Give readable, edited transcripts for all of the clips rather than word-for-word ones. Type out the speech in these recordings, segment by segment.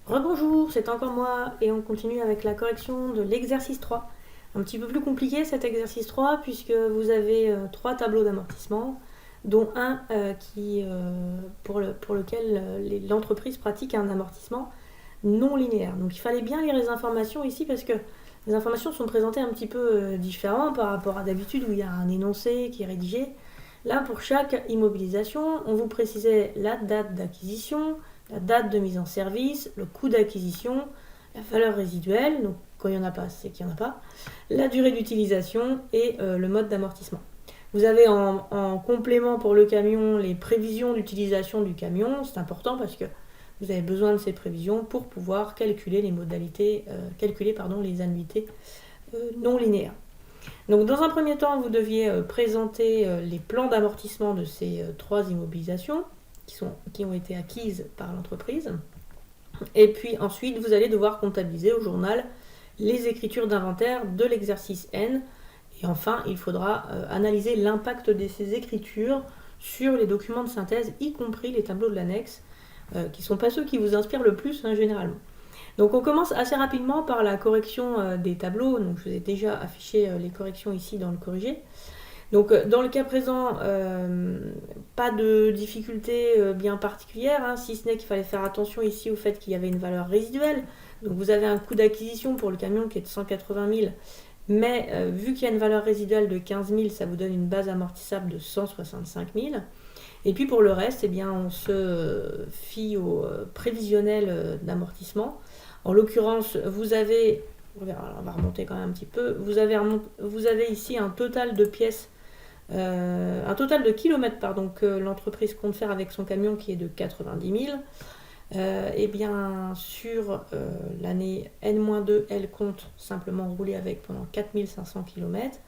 Rebonjour, c'est encore moi et on continue avec la correction de l'exercice 3. Un petit peu plus compliqué cet exercice 3 puisque vous avez trois tableaux d'amortissement, dont un pour lequel l'entreprise pratique un amortissement non linéaire. Donc il fallait bien lire les informations ici parce que les informations sont présentées un petit peu différemment par rapport à d'habitude où il y a un énoncé qui est rédigé. Là, pour chaque immobilisation, on vous précisait la date d'acquisition, la date de mise en service, le coût d'acquisition, la valeur résiduelle, donc quand il n'y en a pas, c'est qu'il n'y en a pas, la durée d'utilisation et le mode d'amortissement. Vous avez en complément pour le camion les prévisions d'utilisation du camion, c'est important parce que vous avez besoin de ces prévisions pour pouvoir calculer les modalités, les annuités non linéaires. Donc dans un premier temps, vous deviez présenter les plans d'amortissement de ces trois immobilisations qui ont été acquises par l'entreprise. Et puis ensuite, vous allez devoir comptabiliser au journal les écritures d'inventaire de l'exercice N. Et enfin, il faudra analyser l'impact de ces écritures sur les documents de synthèse, y compris les tableaux de l'annexe, qui ne sont pas ceux qui vous inspirent le plus généralement. Donc on commence assez rapidement par la correction des tableaux. Donc je vous ai déjà affiché les corrections ici dans le corrigé. Donc dans le cas présent, pas de difficulté bien particulière, si ce n'est qu'il fallait faire attention ici au fait qu'il y avait une valeur résiduelle. Donc vous avez un coût d'acquisition pour le camion qui est de 180 000, mais vu qu'il y a une valeur résiduelle de 15 000, ça vous donne une base amortissable de 165 000. Et puis pour le reste, on se fie au prévisionnel d'amortissement. En l'occurrence, vous avez, on va remonter quand même un petit peu, vous avez ici un total de pièces, un total de kilomètres que l'entreprise compte faire avec son camion qui est de 90 000. Et bien sur l'année N-2, elle compte simplement rouler avec pendant 4500 km.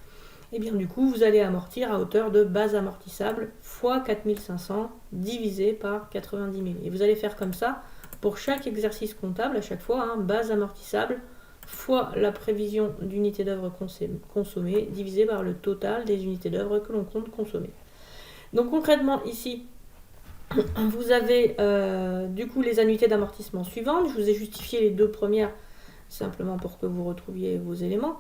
Et bien du coup, vous allez amortir à hauteur de base amortissable fois 4500 divisé par 90 000. Et vous allez faire comme ça pour chaque exercice comptable, à chaque fois, base amortissable fois la prévision d'unités d'œuvre consommées divisé par le total des unités d'œuvre que l'on compte consommer. Donc concrètement ici, vous avez du coup les annuités d'amortissement suivantes. Je vous ai justifié les deux premières simplement pour que vous retrouviez vos éléments.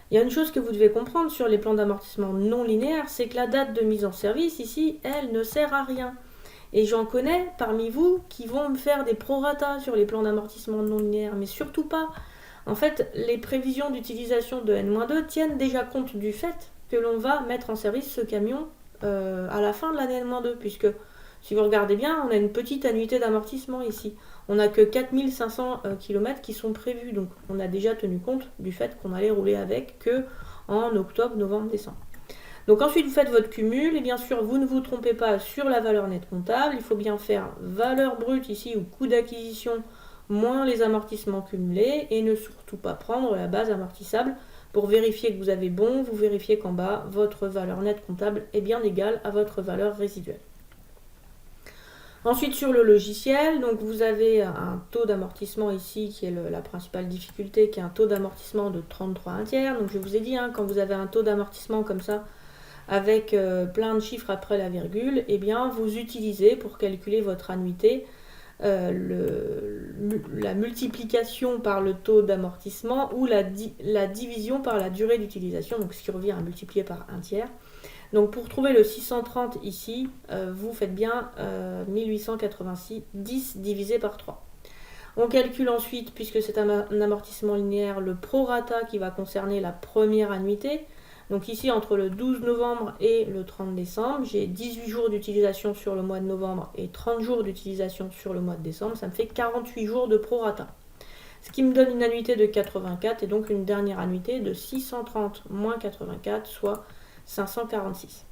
Il y a une chose que vous devez comprendre sur les plans d'amortissement non linéaires, c'est que la date de mise en service ici, elle ne sert à rien. Et j'en connais parmi vous qui vont me faire des prorata sur les plans d'amortissement non linéaires, mais surtout pas. En fait, les prévisions d'utilisation de N-2 tiennent déjà compte du fait que l'on va mettre en service ce camion à la fin de l'année N-2, puisque si vous regardez bien, on a une petite annuité d'amortissement ici. On n'a que 4500 km qui sont prévus, donc on a déjà tenu compte du fait qu'on allait rouler avec que en octobre, novembre, décembre. Donc ensuite vous faites votre cumul et bien sûr vous ne vous trompez pas sur la valeur nette comptable, il faut bien faire valeur brute ici ou coût d'acquisition moins les amortissements cumulés et ne surtout pas prendre la base amortissable pour vérifier que vous avez bon, vous vérifiez qu'en bas votre valeur nette comptable est bien égale à votre valeur résiduelle. Ensuite sur le logiciel, donc vous avez un taux d'amortissement ici qui est la principale difficulté, qui est un taux d'amortissement de 33 1 tiers. Donc je vous ai dit, quand vous avez un taux d'amortissement comme ça, avec plein de chiffres après la virgule, et bien vous utilisez pour calculer votre annuité la multiplication par le taux d'amortissement ou la division par la durée d'utilisation, donc ce qui revient à multiplier par 1 tiers. Donc pour trouver le 630 ici, vous faites bien 1886 10 divisé par 3. On calcule ensuite, puisque c'est un amortissement linéaire, le prorata qui va concerner la première annuité. Donc ici, entre le 12 novembre et le 30 décembre, j'ai 18 jours d'utilisation sur le mois de novembre et 30 jours d'utilisation sur le mois de décembre. Ça me fait 48 jours de prorata. Ce qui me donne une annuité de 84 et donc une dernière annuité de 630 moins 84, soit 546.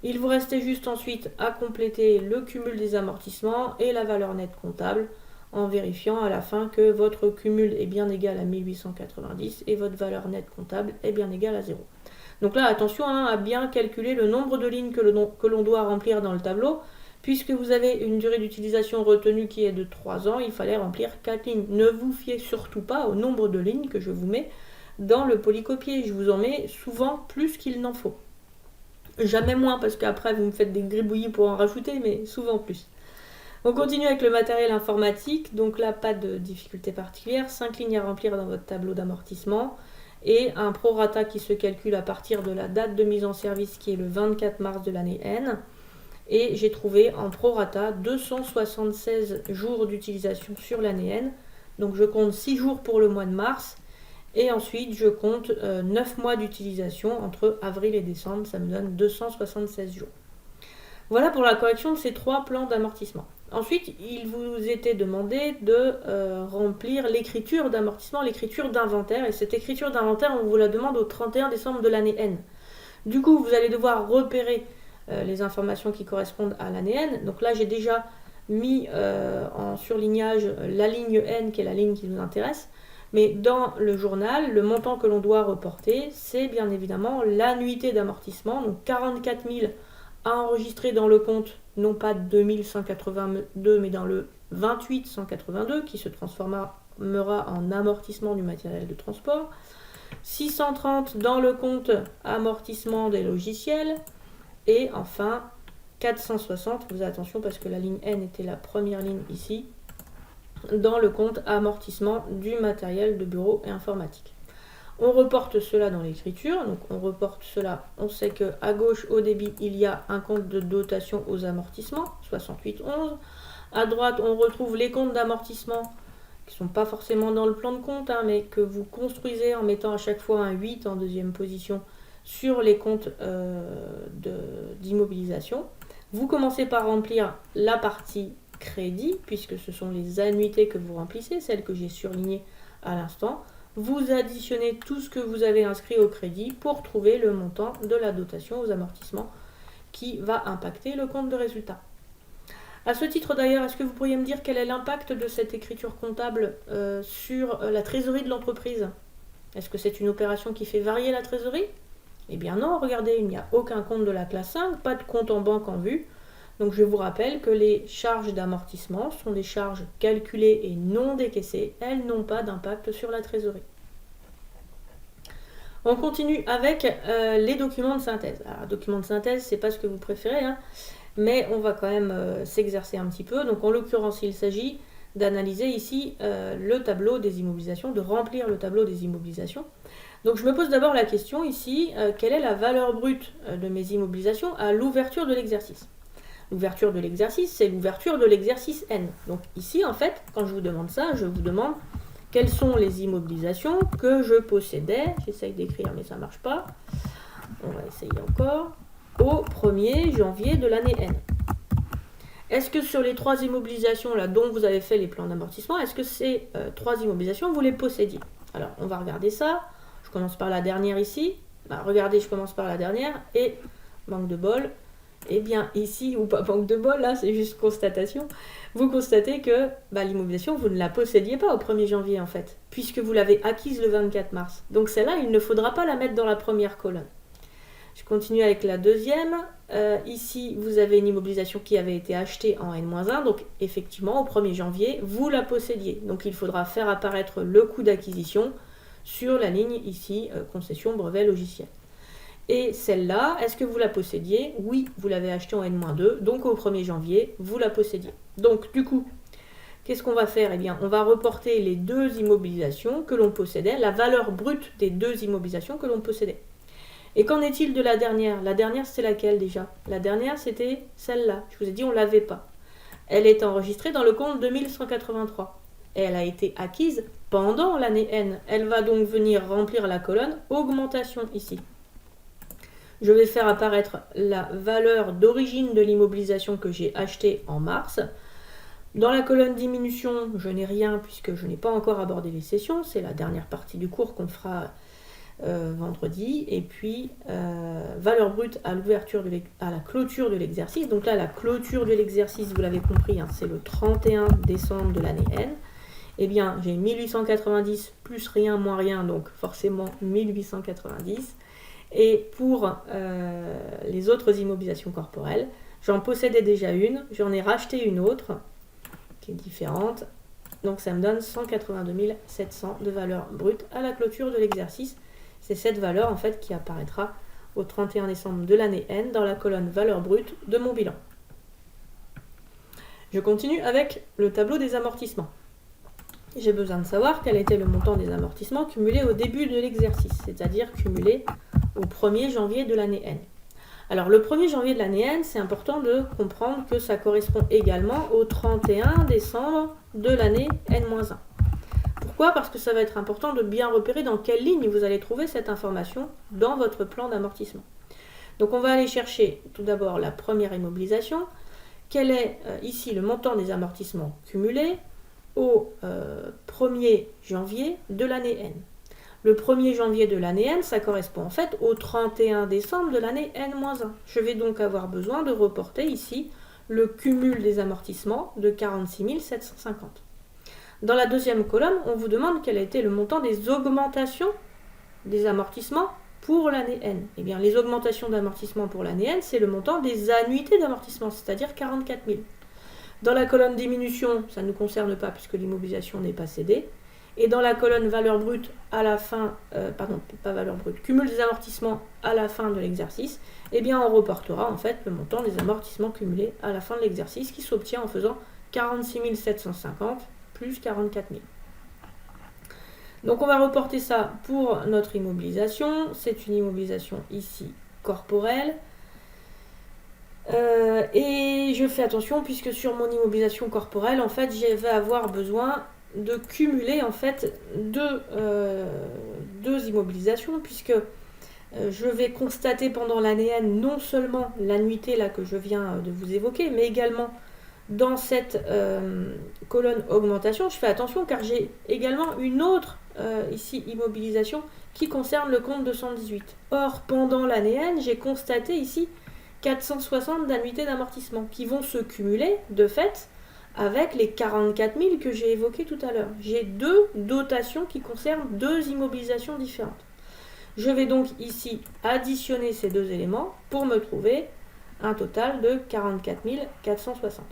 Il vous restait juste ensuite à compléter le cumul des amortissements et la valeur nette comptable en vérifiant à la fin que votre cumul est bien égal à 1890 et votre valeur nette comptable est bien égale à 0. Donc là, attention à bien calculer le nombre de lignes que l'on doit remplir dans le tableau. Puisque vous avez une durée d'utilisation retenue qui est de 3 ans, il fallait remplir 4 lignes. Ne vous fiez surtout pas au nombre de lignes que je vous mets dans le polycopier. Je vous en mets souvent plus qu'il n'en faut. Jamais moins, parce qu'après vous me faites des gribouillis pour en rajouter, mais souvent plus. On continue avec le matériel informatique. Donc là, pas de difficulté particulière. 5 lignes à remplir dans votre tableau d'amortissement. Et un prorata qui se calcule à partir de la date de mise en service qui est le 24 mars de l'année N. Et j'ai trouvé en prorata 276 jours d'utilisation sur l'année N. Donc je compte 6 jours pour le mois de mars. Et ensuite, je compte 9 mois d'utilisation entre avril et décembre. Ça me donne 276 jours. Voilà pour la correction de ces 3 plans d'amortissement. Ensuite, il vous était demandé de remplir l'écriture d'amortissement, l'écriture d'inventaire. Et cette écriture d'inventaire, on vous la demande au 31 décembre de l'année N. Du coup, vous allez devoir repérer les informations qui correspondent à l'année N. Donc là, j'ai déjà mis en surlignage la ligne N, qui est la ligne qui nous intéresse. Mais dans le journal, le montant que l'on doit reporter, c'est bien évidemment l'annuité d'amortissement. Donc 44 000 à enregistrer dans le compte, non pas 2182, mais dans le 28182, qui se transformera en amortissement du matériel de transport. 630 dans le compte amortissement des logiciels. Et enfin, 460, vous avez attention parce que la ligne N était la première ligne ici, dans le compte amortissement du matériel de bureau et informatique. On reporte cela dans l'écriture, donc on reporte cela, on sait qu'à gauche au débit il y a un compte de dotation aux amortissements, 6811. À droite on retrouve les comptes d'amortissement qui ne sont pas forcément dans le plan de compte, mais que vous construisez en mettant à chaque fois un 8 en deuxième position sur les comptes d'immobilisation. Vous commencez par remplir la partie crédit, puisque ce sont les annuités que vous remplissez, celles que j'ai surlignées à l'instant. Vous additionnez tout ce que vous avez inscrit au crédit pour trouver le montant de la dotation aux amortissements qui va impacter le compte de résultat. À ce titre d'ailleurs, est-ce que vous pourriez me dire quel est l'impact de cette écriture comptable sur la trésorerie de l'entreprise? Est-ce que c'est une opération qui fait varier la trésorerie? Eh bien non, regardez, il n'y a aucun compte de la classe 5, pas de compte en banque en vue. Donc je vous rappelle que les charges d'amortissement sont des charges calculées et non décaissées. Elles n'ont pas d'impact sur la trésorerie. On continue avec les documents de synthèse. Alors, documents de synthèse, c'est pas ce que vous préférez, mais on va quand même s'exercer un petit peu. Donc en l'occurrence, il s'agit d'analyser ici le tableau des immobilisations, de remplir le tableau des immobilisations. Donc je me pose d'abord la question ici, quelle est la valeur brute de mes immobilisations à l'ouverture de l'exercice? L'ouverture de l'exercice, c'est l'ouverture de l'exercice N. Donc ici, en fait, quand je vous demande ça, je vous demande quelles sont les immobilisations que je possédais. J'essaye d'écrire, mais ça ne marche pas. On va essayer encore. Au 1er janvier de l'année N. Est-ce que sur les 3 immobilisations là, dont vous avez fait les plans d'amortissement, est-ce que ces 3 immobilisations, vous les possédiez? Alors, on va regarder ça. Je commence par la dernière ici. Regardez, je commence par la dernière. Et, manque de bol, eh bien ici, ou pas manque de bol, là c'est juste constatation, vous constatez que l'immobilisation, vous ne la possédiez pas au 1er janvier en fait, puisque vous l'avez acquise le 24 mars. Donc celle-là, il ne faudra pas la mettre dans la première colonne. Je continue avec la deuxième. Ici, vous avez une immobilisation qui avait été achetée en N-1, donc effectivement, au 1er janvier, vous la possédiez. Donc il faudra faire apparaître le coût d'acquisition sur la ligne ici, concession brevet logiciel. Et celle-là, est-ce que vous la possédiez? Oui, vous l'avez achetée en N-2, donc au 1er janvier, vous la possédiez. Donc du coup, qu'est-ce qu'on va faire? Eh bien, on va reporter les 2 immobilisations que l'on possédait, la valeur brute des 2 immobilisations que l'on possédait. Et qu'en est-il de la dernière? La dernière, c'est laquelle déjà? La dernière, c'était celle-là. Je vous ai dit, on ne l'avait pas. Elle est enregistrée dans le compte 2183. Et elle a été acquise pendant l'année N. Elle va donc venir remplir la colonne augmentation ici. Je vais faire apparaître la valeur d'origine de l'immobilisation que j'ai achetée en mars. Dans la colonne diminution, je n'ai rien puisque je n'ai pas encore abordé les sessions. C'est la dernière partie du cours qu'on fera vendredi. Et puis, valeur brute à la clôture de l'exercice. Donc là, la clôture de l'exercice, vous l'avez compris, c'est le 31 décembre de l'année N. Eh bien, j'ai 1890 plus rien moins rien, donc forcément 1890. Et pour les autres immobilisations corporelles, j'en possédais déjà une, j'en ai racheté une autre qui est différente. Donc ça me donne 182 700 de valeur brute à la clôture de l'exercice. C'est cette valeur en fait qui apparaîtra au 31 décembre de l'année N dans la colonne valeur brute de mon bilan. Je continue avec le tableau des amortissements. J'ai besoin de savoir quel était le montant des amortissements cumulés au début de l'exercice, c'est-à-dire cumulés au 1er janvier de l'année N. Alors le 1er janvier de l'année N, c'est important de comprendre que ça correspond également au 31 décembre de l'année N-1. Pourquoi? Parce que ça va être important de bien repérer dans quelle ligne vous allez trouver cette information dans votre plan d'amortissement. Donc on va aller chercher tout d'abord la première immobilisation. Quel est ici le montant des amortissements cumulés au 1er janvier de l'année N? Le 1er janvier de l'année N, ça correspond en fait au 31 décembre de l'année N-1. Je vais donc avoir besoin de reporter ici le cumul des amortissements de 46 750. Dans la deuxième colonne, on vous demande quel a été le montant des augmentations des amortissements pour l'année N. Eh bien, les augmentations d'amortissement pour l'année N, c'est le montant des annuités d'amortissement, c'est-à-dire 44 000. Dans la colonne diminution, ça ne nous concerne pas puisque l'immobilisation n'est pas cédée. Et dans la colonne valeur brute à la fin, pas valeur brute, cumul des amortissements à la fin de l'exercice, eh bien on reportera en fait le montant des amortissements cumulés à la fin de l'exercice qui s'obtient en faisant 46 750 plus 44 000. Donc on va reporter ça pour notre immobilisation. C'est une immobilisation ici corporelle. Et je fais attention puisque sur mon immobilisation corporelle, en fait, je vais avoir besoin de cumuler en fait deux immobilisations puisque je vais constater pendant l'année N non seulement l'annuité là que je viens de vous évoquer, mais également dans cette colonne augmentation, je fais attention car j'ai également une autre ici immobilisation qui concerne le compte 218. Or, pendant l'année N, j'ai constaté ici 460 d'annuités d'amortissement qui vont se cumuler de fait avec les 44 000 que j'ai évoqués tout à l'heure. J'ai deux dotations qui concernent deux immobilisations différentes. Je vais donc ici additionner ces deux éléments pour me trouver un total de 44 460.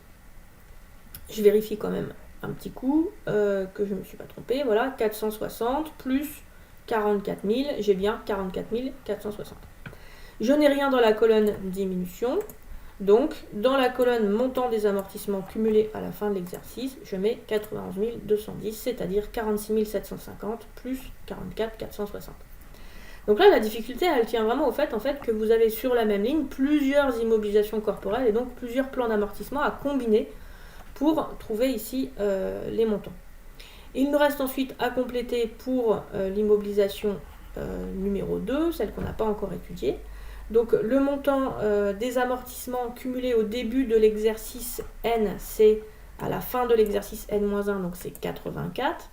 Je vérifie quand même un petit coup que je ne me suis pas trompée. Voilà, 460 plus 44 000, j'ai bien 44 460. Je n'ai rien dans la colonne diminution. Donc, dans la colonne montant des amortissements cumulés à la fin de l'exercice, je mets 91 210, c'est-à-dire 46 750 plus 44 460. Donc là, la difficulté, elle tient vraiment au fait, que vous avez sur la même ligne plusieurs immobilisations corporelles et donc plusieurs plans d'amortissement à combiner pour trouver ici les montants. Il nous reste ensuite à compléter pour l'immobilisation numéro 2, celle qu'on n'a pas encore étudiée. Donc le montant des amortissements cumulés au début de l'exercice N, c'est à la fin de l'exercice N-1, donc c'est 84.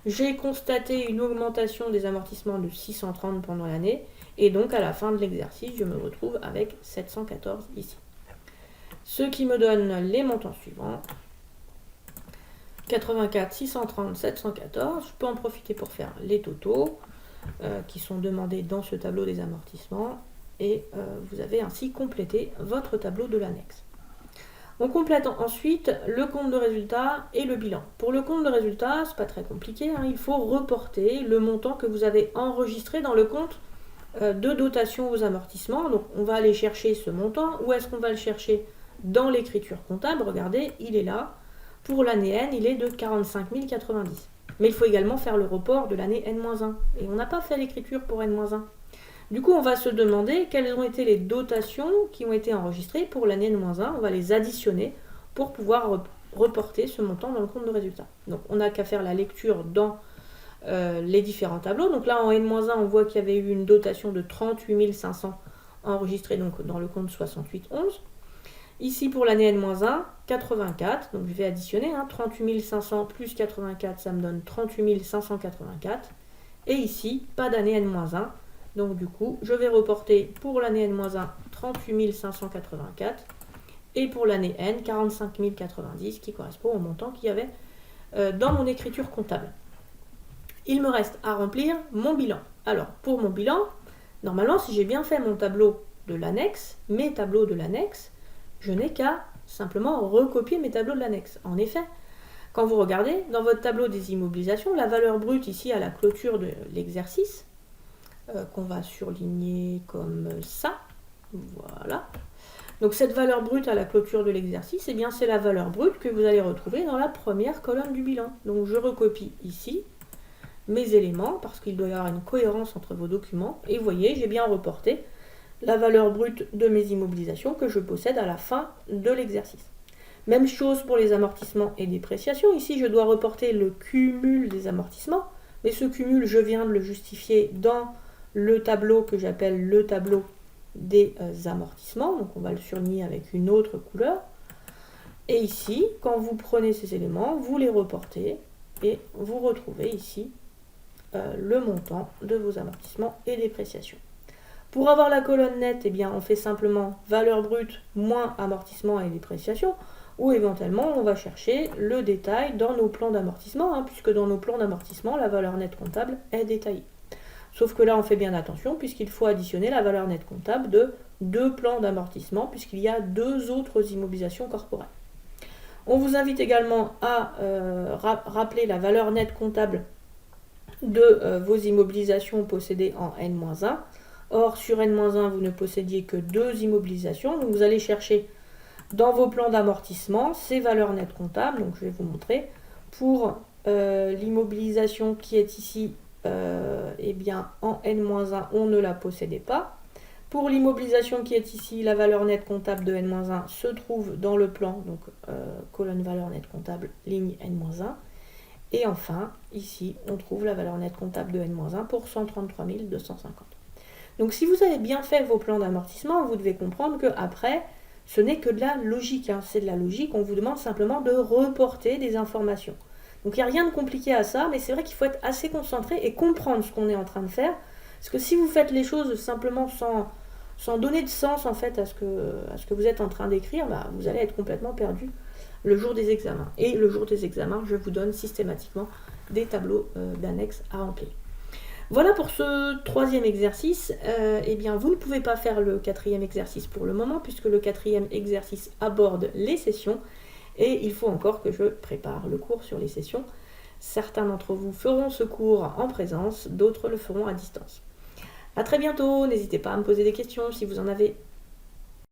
J'ai constaté une augmentation des amortissements de 630 pendant l'année, et donc à la fin de l'exercice, je me retrouve avec 714 ici. Ce qui me donne les montants suivants. 84, 630, 714. Je peux en profiter pour faire les totaux qui sont demandés dans ce tableau des amortissements. Et vous avez ainsi complété votre tableau de l'annexe. On complète ensuite le compte de résultat et le bilan. Pour le compte de résultat, c'est pas très compliqué, il faut reporter le montant que vous avez enregistré dans le compte de dotation aux amortissements. Donc on va aller chercher ce montant. Où est-ce qu'on va le chercher? Dans l'écriture comptable, regardez, il est là. Pour l'année N, il est de 45 090. Mais il faut également faire le report de l'année N-1. Et on n'a pas fait l'écriture pour N-1. Du coup, on va se demander quelles ont été les dotations qui ont été enregistrées pour l'année N-1. On va les additionner pour pouvoir reporter ce montant dans le compte de résultat. Donc, on n'a qu'à faire la lecture dans les différents tableaux. Donc là, en N-1, on voit qu'il y avait eu une dotation de 38 500 enregistrée donc, dans le compte 6811. Ici, pour l'année N-1, 84. Donc, je vais additionner 38 500 plus 84, ça me donne 38 584. Et ici, pas d'année N-1. Donc du coup, je vais reporter pour l'année N-1 38 584 et pour l'année N 45 090 qui correspond au montant qu'il y avait dans mon écriture comptable. Il me reste à remplir mon bilan. Alors pour mon bilan, normalement si j'ai bien fait mon tableau de l'annexe, mes tableaux de l'annexe, je n'ai qu'à simplement recopier mes tableaux de l'annexe. En effet, quand vous regardez dans votre tableau des immobilisations, la valeur brute ici à la clôture de l'exercice, qu'on va surligner comme ça, voilà. Donc cette valeur brute à la clôture de l'exercice, eh bien c'est la valeur brute que vous allez retrouver dans la première colonne du bilan. Donc je recopie ici mes éléments parce qu'il doit y avoir une cohérence entre vos documents. Et vous voyez, j'ai bien reporté la valeur brute de mes immobilisations que je possède à la fin de l'exercice. Même chose pour les amortissements et dépréciations. Ici, je dois reporter le cumul des amortissements. Mais ce cumul, je viens de le justifier dans le tableau que j'appelle le tableau des amortissements. Donc on va le surligner avec une autre couleur. Et ici, quand vous prenez ces éléments, vous les reportez et vous retrouvez ici le montant de vos amortissements et dépréciations. Pour avoir la colonne nette, eh bien, on fait simplement valeur brute moins amortissement et dépréciation, ou éventuellement on va chercher le détail dans nos plans d'amortissement, puisque dans nos plans d'amortissement, la valeur nette comptable est détaillée. Sauf que là, on fait bien attention, puisqu'il faut additionner la valeur nette comptable de 2 plans d'amortissement, puisqu'il y a 2 autres immobilisations corporelles. On vous invite également à rappeler la valeur nette comptable de vos immobilisations possédées en N-1. Or, sur N-1, vous ne possédiez que 2 immobilisations. Donc, vous allez chercher dans vos plans d'amortissement ces valeurs nettes comptables. Donc, je vais vous montrer. Pour l'immobilisation qui est ici, eh bien, en N-1, on ne la possédait pas. Pour l'immobilisation qui est ici, la valeur nette comptable de N-1 se trouve dans le plan, donc colonne valeur nette comptable, ligne N-1. Et enfin, ici, on trouve la valeur nette comptable de N-1 pour 133 250. Donc si vous avez bien fait vos plans d'amortissement, vous devez comprendre qu'après, ce n'est que de la logique. C'est de la logique, on vous demande simplement de reporter des informations. Donc il n'y a rien de compliqué à ça, mais c'est vrai qu'il faut être assez concentré et comprendre ce qu'on est en train de faire. Parce que si vous faites les choses simplement sans donner de sens en fait à ce que vous êtes en train d'écrire, vous allez être complètement perdu le jour des examens. Et le jour des examens, je vous donne systématiquement des tableaux d'annexes à remplir. Voilà pour ce 3e exercice. Eh bien, vous ne pouvez pas faire le 4e exercice pour le moment, puisque le 4e exercice aborde les sessions, et il faut encore que je prépare le cours sur les sessions. Certains d'entre vous feront ce cours en présence, d'autres le feront à distance. A très bientôt, n'hésitez pas à me poser des questions si vous en avez.